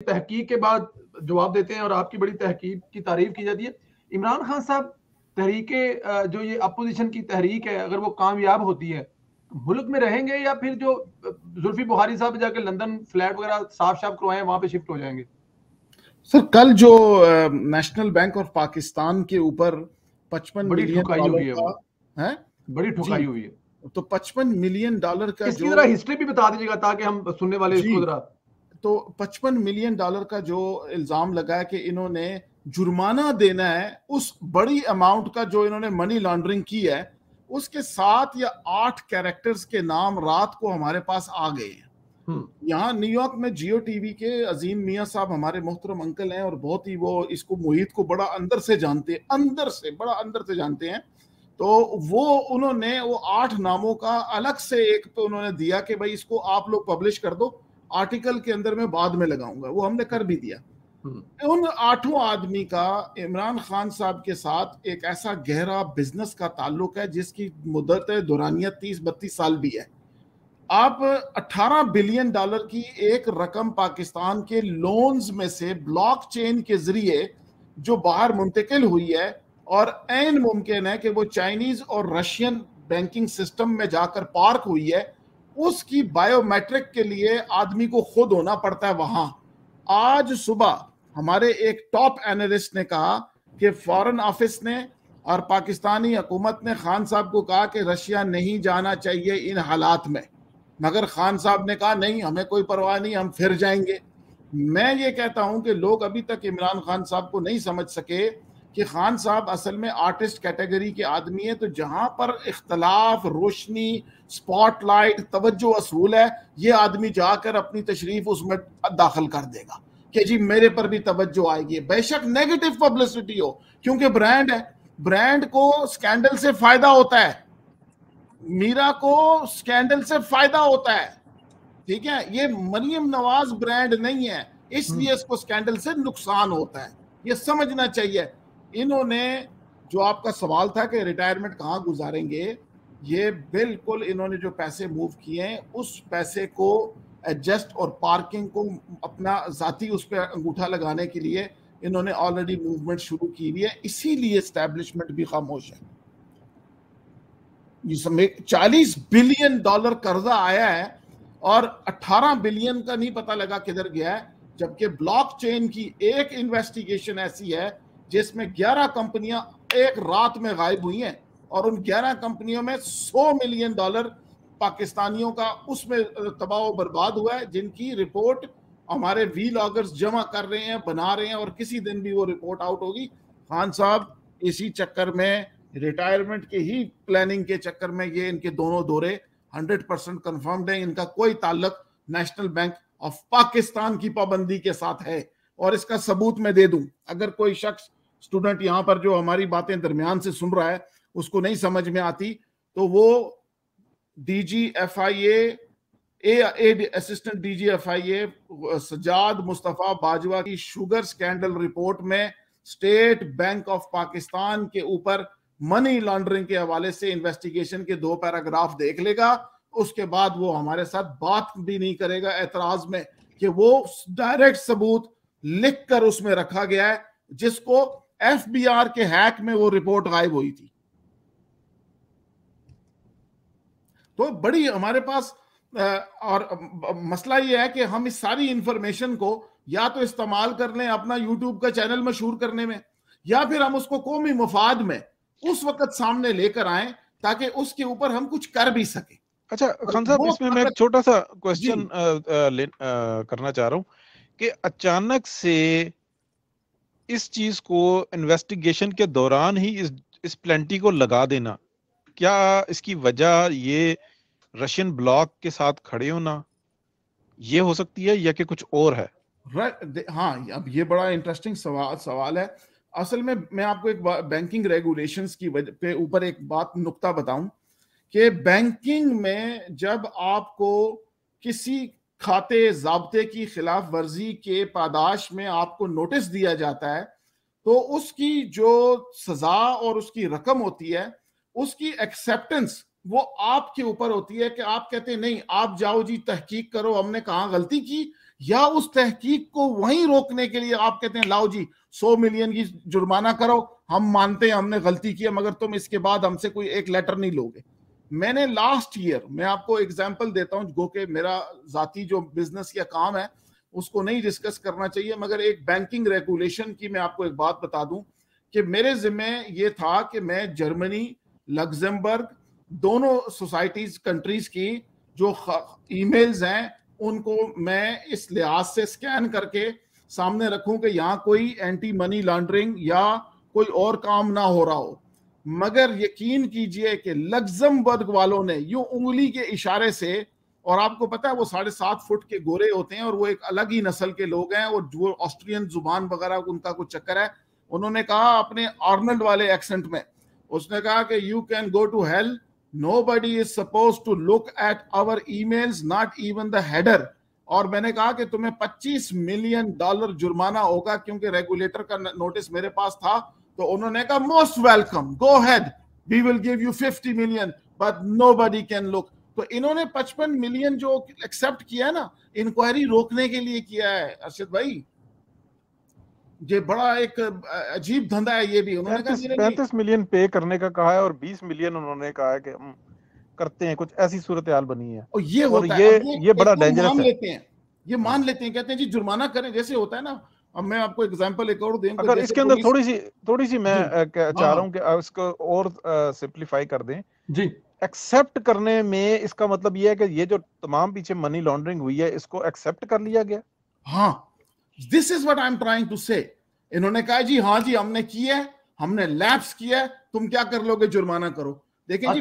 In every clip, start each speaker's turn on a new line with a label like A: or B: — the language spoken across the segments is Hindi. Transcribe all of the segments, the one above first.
A: तहकीक के बाद जवाब देते हैं और आपकी बड़ी तहकीक की तारीफ की जाती है। इमरान खान साहब तहरीके जो ये अपोजिशन की तहरीक है, अगर वो कामयाब होती है तो मुल्क में रहेंगे या फिर जो जुल्फी बुखारी साहब जाके लंदन फ्लैट वगैरह साफ साफ करवाए वहां पे शिफ्ट हो जाएंगे?
B: सर कल जो नेशनल बैंक ऑफ पाकिस्तान के ऊपर 55
A: बड़ी
B: मिलियन
A: ठुकाई
B: डॉलर
A: हुई है, वो
B: है
A: बड़ी
B: जी,
A: ठुकाई हुई है।
B: तो 55 मिलियन डॉलर का
A: इसकी
B: जो
A: जरा हिस्ट्री भी बता दीजिएगा ताकि हम सुनने वाले
B: जी,
A: इसको जरा।
B: तो 55 मिलियन डॉलर का जो इल्जाम लगा है कि इन्होंने जुर्माना देना है उस बड़ी अमाउंट का जो इन्होंने मनी लॉन्ड्रिंग की है, उसके 7 या 8 कैरेक्टर्स के नाम रात को हमारे पास आ गए हैं। यहाँ न्यूयॉर्क में जियो टीवी के अजीम मियाँ साहब हमारे मोहतरम अंकल हैं और बहुत ही वो इसको मुहित को बड़ा अंदर से जानते हैं, बड़ा अंदर से जानते हैं। तो वो उन्होंने वो 8 नामों का अलग से एक तो उन्होंने दिया कि भाई इसको आप लोग पब्लिश कर दो, आर्टिकल के अंदर मैं बाद में लगाऊंगा, वो हमने कर भी दिया। उन 8 आदमी का इमरान खान साहब के साथ एक ऐसा गहरा बिजनेस का ताल्लुक है जिसकी मुद्दत दौरानिया 30-32 साल भी है। आप 18 बिलियन डॉलर की एक रकम पाकिस्तान के लोन्स में से ब्लॉकचेन के जरिए जो बाहर मुंतकिल हुई है और ऐन मुमकिन है कि वो चाइनीज और रशियन बैंकिंग सिस्टम में जाकर पार्क हुई है, उसकी बायोमेट्रिक के लिए आदमी को खुद होना पड़ता है वहां। आज सुबह हमारे एक टॉप एनालिस्ट ने कहा कि फॉरेन ऑफिस ने और पाकिस्तानी हुकूमत ने खान साहब को कहा कि रशिया नहीं जाना चाहिए इन हालात में, मगर खान साहब ने कहा नहीं, हमें कोई परवाह नहीं, हम फिर जाएंगे। मैं ये कहता हूं कि लोग अभी तक इमरान खान साहब को नहीं समझ सके कि खान साहब असल में आर्टिस्ट कैटेगरी के आदमी है। तो जहां पर इख्तलाफ, रोशनी, स्पॉटलाइट, तवज्जो असूल है, ये आदमी जाकर अपनी तशरीफ उसमें दाखिल कर देगा कि जी मेरे पर भी तवज्जो आएगी, बेशक नेगेटिव पब्लिसिटी हो, क्योंकि ब्रांड है, ब्रांड को स्कैंडल से फायदा होता है, मीरा को स्कैंडल से फायदा होता है, ठीक है। ये मरियम नवाज ब्रांड नहीं है, इसलिए इसको स्कैंडल से नुकसान होता है, ये समझना चाहिए। इन्होंने जो आपका सवाल था कि रिटायरमेंट कहाँ गुजारेंगे, ये बिल्कुल इन्होंने जो पैसे मूव किए हैं उस पैसे को एडजस्ट और पार्किंग को अपना जाती उस पर अंगूठा लगाने के लिए इन्होंने ऑलरेडी मूवमेंट शुरू की हुई है, इसीलिए एस्टैब्लिशमेंट भी खामोश है। जिसमें 40 बिलियन डॉलर कर्जा आया है और 18 बिलियन का नहीं पता लगा किधर गया है, जबकि ब्लॉकचेन की एक इन्वेस्टिगेशन ऐसी है जिसमें 11 कंपनियां एक रात में गायब हुई हैं और उन 11 कंपनियों में 100 मिलियन डॉलर पाकिस्तानियों का उसमें तबाह बर्बाद हुआ है, जिनकी रिपोर्ट हमारे वी लॉगर्स जमा कर रहे हैं, बना रहे हैं और किसी दिन भी वो रिपोर्ट आउट होगी। खान साहब इसी चक्कर में, रिटायरमेंट के ही प्लानिंग के चक्कर में, ये इनके दोनों दौरे 100% कंफर्म्ड है। इनका कोई ताल्लुक नेशनल बैंक ऑफ पाकिस्तान की पाबंदी के साथ है और इसका सबूत मैं दे दूं। अगर कोई शख्स, स्टूडेंट यहां पर जो हमारी बातें दरमियान से सुन रहा है, उसको नहीं समझ में आती, तो वो DGFIA assistant DGFIA Sajjad Mustafa Bajwa की शुगर स्कैंडल रिपोर्ट में स्टेट बैंक ऑफ पाकिस्तान के ऊपर मनी लॉन्ड्रिंग के हवाले से इन्वेस्टिगेशन के 2 पैराग्राफ देख लेगा, उसके बाद वो हमारे साथ बात भी नहीं करेगा एतराज में कि वो डायरेक्ट सबूत लिखकर उसमें रखा गया है जिसको FBR के हैक में वो रिपोर्ट गायब हुई थी। तो बड़ी हमारे पास और मसला ये है कि हम इस सारी इंफॉर्मेशन को या तो इस्तेमाल कर लें अपना यूट्यूब का चैनल मशहूर करने में, या फिर हम उसको कौमी मफाद में उस वक्त सामने लेकर आए ताकि उसके ऊपर हम कुछ कर भी सके।
C: अच्छा खान साहब, इसमें मैं एक छोटा सा क्वेश्चन करना चाह रहा हूं कि अचानक से इस चीज को इन्वेस्टिगेशन के दौरान ही इस प्लेंटी को लगा देना, क्या इसकी वजह ये रशियन ब्लॉक के साथ खड़े होना ये हो सकती है या कि कुछ और है?
B: हाँ, अब ये बड़ा इंटरेस्टिंग सवाल है। असल में मैं आपको एक बैंकिंग रेगुलेशंस की पे ऊपर एक बात नुक्ता बताऊं कि बैंकिंग में जब आपको किसी खाते ज़ाब्ते की खिलाफ वर्जी के पादाश में आपको नोटिस दिया जाता है, तो उसकी जो सजा और उसकी रकम होती है, उसकी एक्सेप्टेंस वो आपके ऊपर होती है कि आप कहते हैं नहीं, आप जाओ जी तहकीक करो, हमने कहाँ गलती की, या उस तहकीक को वहीं रोकने के लिए आप कहते हैं लाओ जी 100 मिलियन की जुर्माना करो, हम मानते हैं हमने गलती की है, मगर तुम इसके बाद हमसे कोई एक लेटर नहीं लोगे। मैंने लास्ट ईयर, मैं आपको एग्जांपल देता हूं, गो के मेरा जाती जो बिजनेस या काम है उसको नहीं डिस्कस करना चाहिए, मगर एक बैंकिंग रेगुलेशन की मैं आपको एक बात बता दूं कि मेरे जिम्मे ये था कि मैं जर्मनी, लग्जमबर्ग, दोनों सोसाइटीज कंट्रीज की जो ईमेल्स हैं उनको मैं इस लिहाज से स्कैन करके सामने रखूं कि यहाँ कोई एंटी मनी लॉन्ड्रिंग या कोई और काम ना हो रहा हो। मगर यकीन कीजिए कि लग्जमबर्ग वालों ने यूं उंगली के इशारे से, और आपको पता है वो 7.5 फुट के गोरे होते हैं और वो एक अलग ही नस्ल के लोग हैं और जो ऑस्ट्रियन जुबान वगैरह उनका कुछ चक्कर है, उन्होंने कहा अपने आर्नल्ड वाले एक्सेंट में, उसने कहा कि you can go to hell, nobody is supposed to look at our emails, not even the header। और मैंने कहा कि तुम्हें $25 मिलियन जुर्माना होगा, क्योंकि रेगुलेटर का नोटिस मेरे पास था। तो उन्होंने कहा most welcome, go ahead, we will give you 50 million but nobody can look. तो इन्होंने 55 मिलियन जो एक्सेप्ट किया है ना, इंक्वायरी रोकने के लिए किया है अरशद भाई। ये बड़ा एक अजीब धंधा है ये भी। उन्होंने
C: 35 मिलियन पे करने का कहा है और 20 मिलियन उन्होंने कहा है कि हम करते हैं, कुछ ऐसी सूरत हाल बनी है।
B: और ये होता
C: है, ये बड़ा डेंजरस है।
B: लेते हैं, ये मान लेते हैं, कहते हैं जी जुर्माना करें, जैसे होता है ना। अब मैं आपको एग्जांपल एक और दूंगा,
C: अगर इसके अंदर थोड़ी सी मैं चाह रहा हूँ कि इसको और सिंपलीफाई कर दें
A: जी।
C: एक्सेप्ट करने में इसका मतलब ये है कि ये जो तमाम पीछे मनी लॉन्ड्रिंग हुई है इसको एक्सेप्ट कर लिया गया।
B: हाँ, this is what I am trying to say. इन्होंने कहा जी हाँ जी हमने किया है, हमने लैप्स किया है, तुम क्या कर लोगे, जुर्माना करो। देखें जी,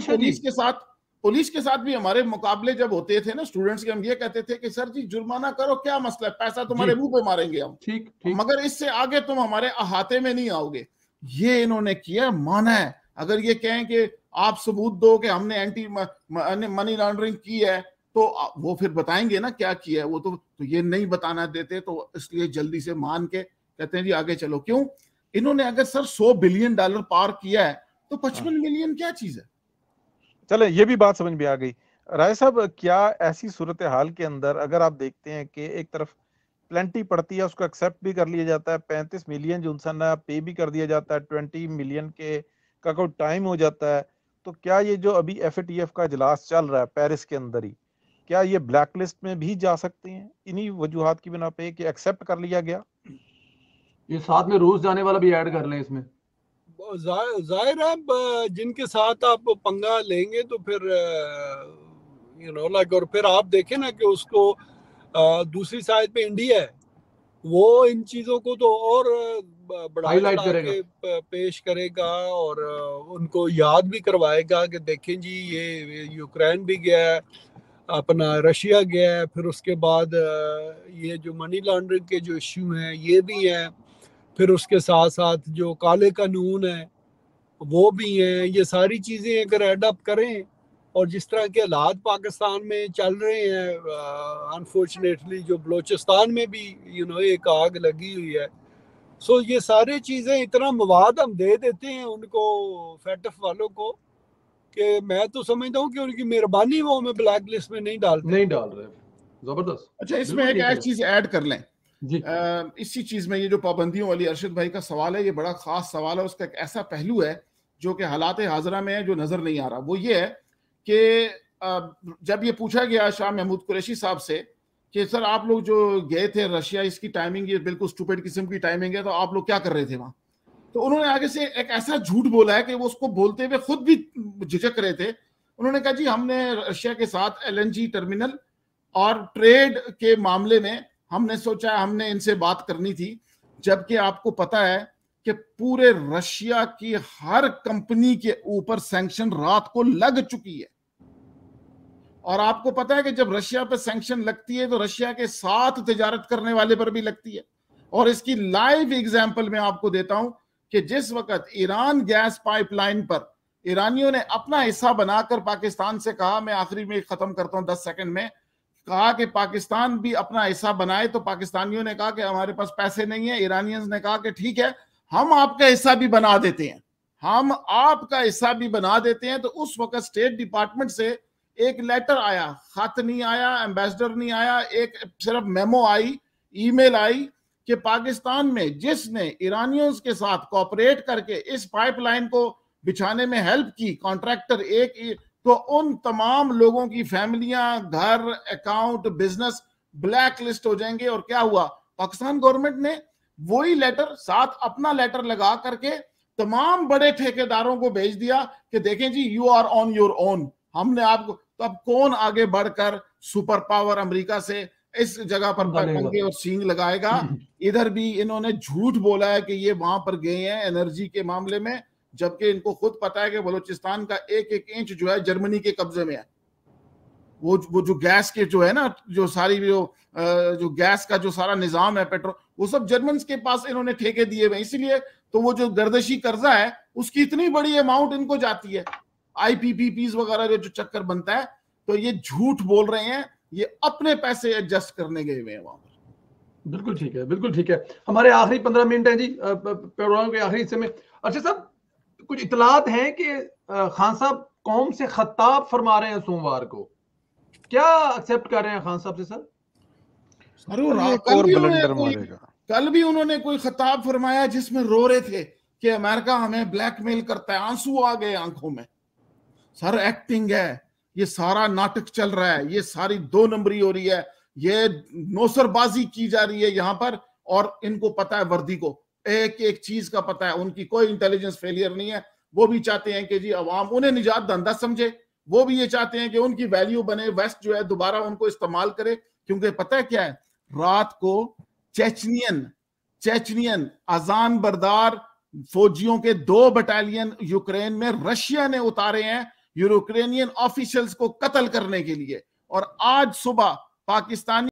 B: पुलिस के साथ भी हमारे मुकाबले जब होते थे ना स्टूडेंट्स के, हम ये कहते थे कि सर जी जुर्माना करो, क्या मसला है, पैसा तुम्हारे मुंह पे मारेंगे हम, ठीक, मगर इससे आगे तुम हमारे अहाते में नहीं आओगे। ये इन्होंने किया, माना है। अगर ये कहें कि आप सबूत दो कि हमने एंटी मनी लॉन्ड्रिंग की है, तो वो फिर बताएंगे ना क्या किया है। वो तो ये नहीं बताना देते, तो इसलिए जल्दी से मान के कहते हैं जी आगे चलो। क्यों? इन्होंने अगर सर $100 बिलियन पार किया है तो 55 मिलियन क्या चीज है।
C: चले, ये भी बात समझ में आ गई। राय साहब, क्या ऐसी सूरत हाल के अंदर अगर आप देखते हैं कि एक तरफ प्लेंटी पड़ती है, उसको एक्सेप्ट भी कर लिया जाता है, 35 मिलियन जो इंसान पे भी कर दिया जाता है, 20 मिलियन का कोई टाइम हो जाता है, तो क्या ये जो अभी FATF का इजलास चल रहा है पेरिस के अंदर ही, क्या ये ब्लैक लिस्ट में भी जा सकते हैं इन्हीं वजूहात की बिना पे कि एक्सेप्ट कर लिया गया?
A: ये साथ में रूस जाने वाला भी ऐड कर लें इसमें।
D: जाहिर है जिनके साथ आप पंगा लेंगे तो फिर और फिर आप देखें ना कि उसको दूसरी साइड पे इंडिया है, वो इन चीजों को तो और बढ़ा के पेश करेगा और उनको याद भी करवाएगा कि देखें जी ये यूक्रेन भी गया है, अपना रशिया गया है, फिर उसके बाद ये जो मनी लॉन्ड्रिंग के जो इश्यू हैं ये भी हैं, फिर उसके साथ साथ जो काले कानून है वो भी हैं। ये सारी चीज़ें अगर एडअप करें और जिस तरह के हालात पाकिस्तान में चल रहे हैं, अनफॉर्चुनेटली जो बलोचिस्तान में भी एक आग लगी हुई है, सो ये सारी चीज़ें इतना मवाद हम दे देते हैं उनको, फैटफ वालों को, कि मैं तो समझता हूँ कि उनकी मेहरबानी वो हमें ब्लैक लिस्ट में नहीं डाल रहे।
A: जबरदस्त।
B: अच्छा, इसमें एक ऐसी चीज ऐड कर लें जी। इसी चीज में ये जो पाबंदियों वाली अरशद भाई का सवाल है, ये बड़ा खास सवाल है। उसका एक ऐसा पहलू है जो कि हालात हाजरा में है, जो नजर नहीं आ रहा। वो ये है कि जब ये पूछा गया शाह महमूद कुरैशी साहब से कि सर आप लोग जो गए थे रशिया, इसकी टाइमिंग ये बिल्कुल स्टूपिड किस्म की टाइमिंग है, तो आप लोग क्या कर रहे थे वहां? तो उन्होंने आगे से एक ऐसा झूठ बोला है कि वो उसको बोलते हुए खुद भी झिझक रहे थे। उन्होंने कहा जी हमने रशिया के साथ LNG टर्मिनल और ट्रेड के मामले में हमने सोचा हमने इनसे बात करनी थी, जबकि आपको पता है कि पूरे रशिया की हर कंपनी के ऊपर सैंक्शन रात को लग चुकी है। और आपको पता है कि जब रशिया पर सैंक्शन लगती है तो रशिया के साथ तिजारत करने वाले पर भी लगती है। और इसकी लाइव एग्जांपल मैं आपको देता हूं कि जिस वक्त ईरान गैस पाइपलाइन पर ईरानियों ने अपना हिस्सा बनाकर पाकिस्तान से कहा, मैं आखिरी में खत्म करता हूं 10 सेकंड में, कहा कि पाकिस्तान भी अपना हिस्सा बनाए, तो पाकिस्तानियों ने कहा कि हमारे पास पैसे नहीं है। ईरानियंस ने कहा कि ठीक है हम आपका हिस्सा भी बना देते हैं, हम आपका हिस्सा भी बना देते हैं। तो उस वक्त स्टेट डिपार्टमेंट से एक लेटर आया, खत नहीं आया, एम्बेसडर नहीं आया, एक सिर्फ मेमो आई, ईमेल आई कि पाकिस्तान में जिसने ईरानियों के साथ कोऑपरेट करके इस पाइपलाइन को बिछाने में हेल्प की, कॉन्ट्रैक्टर एक, तो उन तमाम लोगों की फैमिलियां, घर, अकाउंट, बिजनेस ब्लैक लिस्ट हो जाएंगे। और क्या हुआ, पाकिस्तान गवर्नमेंट ने वही लेटर साथ अपना लेटर लगा करके तमाम बड़े ठेकेदारों को भेज दिया कि देखें जी, you are on your own, हमने आपको। तो अब कौन आगे बढ़कर सुपर पावर अमेरिका से इस जगह पर पंगे और सींग लगाएगा? इधर भी इन्होंने झूठ बोला है कि ये वहां पर गए हैं एनर्जी के मामले में, जबकि इनको खुद पता है कि बलूचिस्तान का एक एक इंच जो है जर्मनी के कब्जे में है। वो जो गैस के जो है ना, जो सारी जो गैस का जो सारा निजाम है, पेट्रोल, वो सब जर्मन के पास इन्होंने ठेके दिए हुए। इसलिए तो वो जो गर्दशी कर्जा है उसकी इतनी बड़ी अमाउंट इनको जाती है, IPPPs वगैरह जो चक्कर बनता है। तो ये झूठ बोल रहे हैं, ये अपने पैसे एडजस्ट करने गए हुए हैं वहां पर।
A: बिल्कुल ठीक है, बिल्कुल ठीक है। हमारे आखिरी 15 मिनट हैं जी प्रोग्राम के आखिरी हिस्से में। अच्छा साहब, कुछ इतलात हैं कि खान साहब कौम से खिताब फरमा रहे हैं सोमवार को, क्या एक्सेप्ट कर रहे हैं खान साहब से? सर
B: कल भी उन्होंने कोई खिताब फरमाया जिसमें रो रहे थे कि अमेरिका हमें ब्लैकमेल करता है, आंसू आ गए आंखों में। सर एक्टिंग है, ये सारा नाटक चल रहा है, ये सारी 2 नंबरी हो रही है, ये नौसरबाजी की जा रही है यहाँ पर। और इनको पता है, वर्दी को एक एक चीज का पता है, उनकी कोई इंटेलिजेंस फेलियर नहीं है। वो भी चाहते हैं कि जी अवाम उन्हें निजात धंधा समझे, वो भी ये चाहते हैं कि उनकी वैल्यू बने, वेस्ट जो है दोबारा उनको इस्तेमाल करे। क्योंकि पता है क्या है, रात को चेचनियन अजान बरदार फौजियों के 2 बटालियन यूक्रेन में रशिया ने उतारे हैं यूक्रेनियन ऑफिशियल्स को कत्ल करने के लिए। और आज सुबह पाकिस्तानी